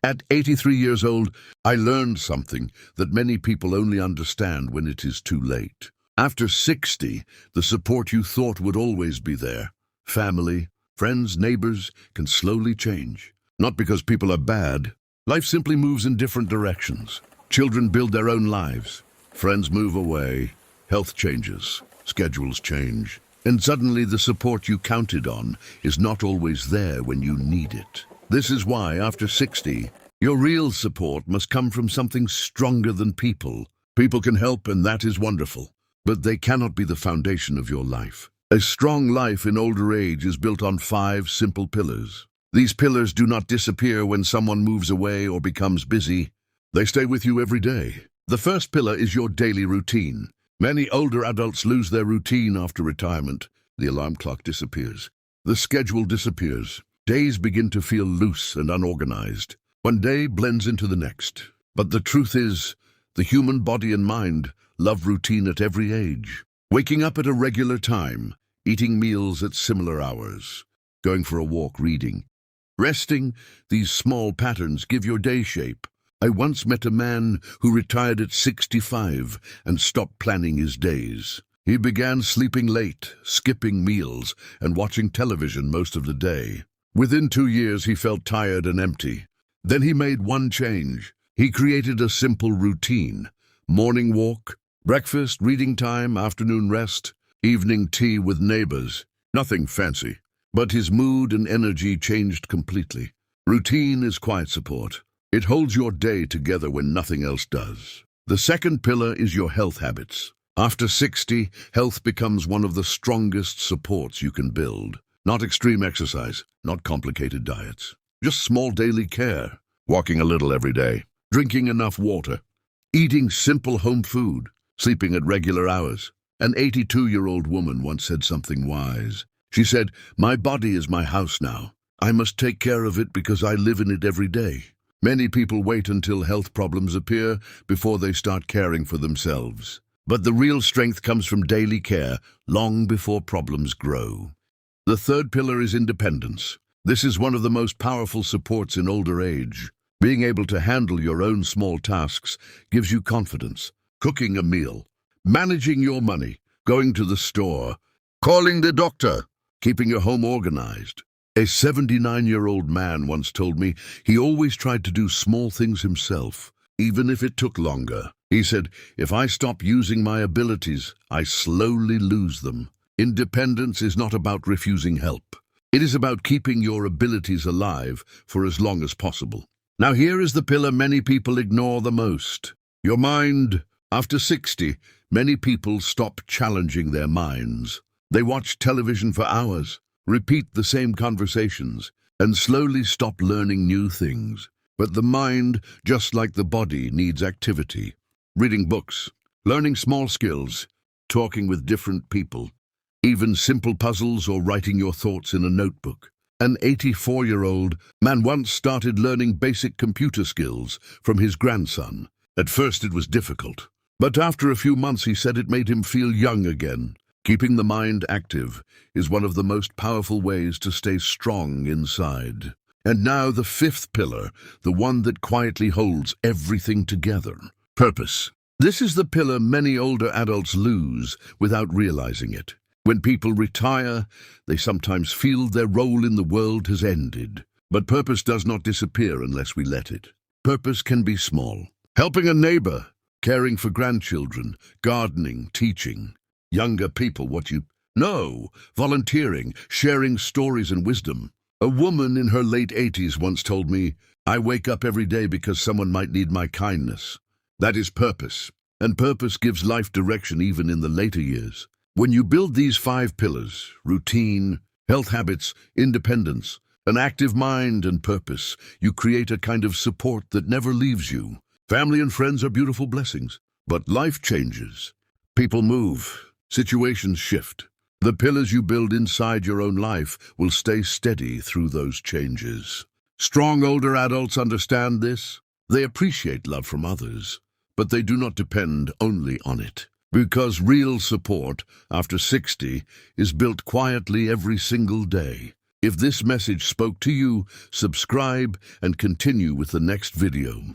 At 83 years old, I learned something that many people only understand when it is too late. After 60, the support you thought would always be there, family, friends, neighbors, can slowly change. Not because people are bad. Life simply moves in different directions. Children build their own lives. Friends move away. Health changes. Schedules change. And suddenly the support you counted on is not always there when you need it. This is why, after 60, your real support must come from something stronger than people. People can help, and that is wonderful. But they cannot be the foundation of your life. A strong life in older age is built on 5 simple pillars. These pillars do not disappear when someone moves away or becomes busy. They stay with you every day. The first pillar is your daily routine. Many older adults lose their routine after retirement. The alarm clock disappears. The schedule disappears. Days begin to feel loose and unorganized. One day blends into the next. But the truth is, the human body and mind love routine at every age. Waking up at a regular time, eating meals at similar hours, going for a walk, reading, resting, these small patterns give your day shape. I once met a man who retired at 65 and stopped planning his days. He began sleeping late, skipping meals, and watching television most of the day. Within 2 years, he felt tired and empty. Then he made one change. He created a simple routine: morning walk, breakfast, reading time, afternoon rest, evening tea with neighbors. Nothing fancy. But his mood and energy changed completely. Routine is quiet support. It holds your day together when nothing else does. The second pillar is your health habits. After 60, health becomes one of the strongest supports you can build. Not extreme exercise, not complicated diets. Just small daily care. Walking a little every day. Drinking enough water. Eating simple home food. Sleeping at regular hours. An 82-year-old woman once said something wise. She said, "My body is my house now. I must take care of it because I live in it every day." Many people wait until health problems appear before they start caring for themselves. But the real strength comes from daily care, long before problems grow. The third pillar is independence. This is one of the most powerful supports in older age. Being able to handle your own small tasks gives you confidence. Cooking a meal, managing your money, going to the store, calling the doctor, keeping your home organized. A 79-year-old man once told me he always tried to do small things himself, even if it took longer. He said, "If I stop using my abilities, I slowly lose them." Independence is not about refusing help. It is about keeping your abilities alive for as long as possible. Now here is the pillar many people ignore the most. Your mind. After 60, many people stop challenging their minds. They watch television for hours, repeat the same conversations, and slowly stop learning new things. But the mind, just like the body, needs activity. Reading books, learning small skills, talking with different people, even simple puzzles or writing your thoughts in a notebook. An 84-year-old man once started learning basic computer skills from his grandson. At first it was difficult, but after a few months he said it made him feel young again. Keeping the mind active is one of the most powerful ways to stay strong inside. And now the fifth pillar, the one that quietly holds everything together. Purpose. This is the pillar many older adults lose without realizing it. When people retire, they sometimes feel their role in the world has ended. But purpose does not disappear unless we let it. Purpose can be small. Helping a neighbor, caring for grandchildren, gardening, teaching younger people what you know, volunteering, sharing stories and wisdom. A woman in her late 80s once told me, "I wake up every day because someone might need my kindness." That is purpose, and purpose gives life direction even in the later years. When you build these 5 pillars, routine, health habits, independence, an active mind and purpose, you create a kind of support that never leaves you. Family and friends are beautiful blessings, but life changes. People move. Situations shift. The pillars you build inside your own life will stay steady through those changes. Strong older adults understand this. They appreciate love from others, but they do not depend only on it. Because real support after 60 is built quietly every single day. If this message spoke to you, subscribe and continue with the next video.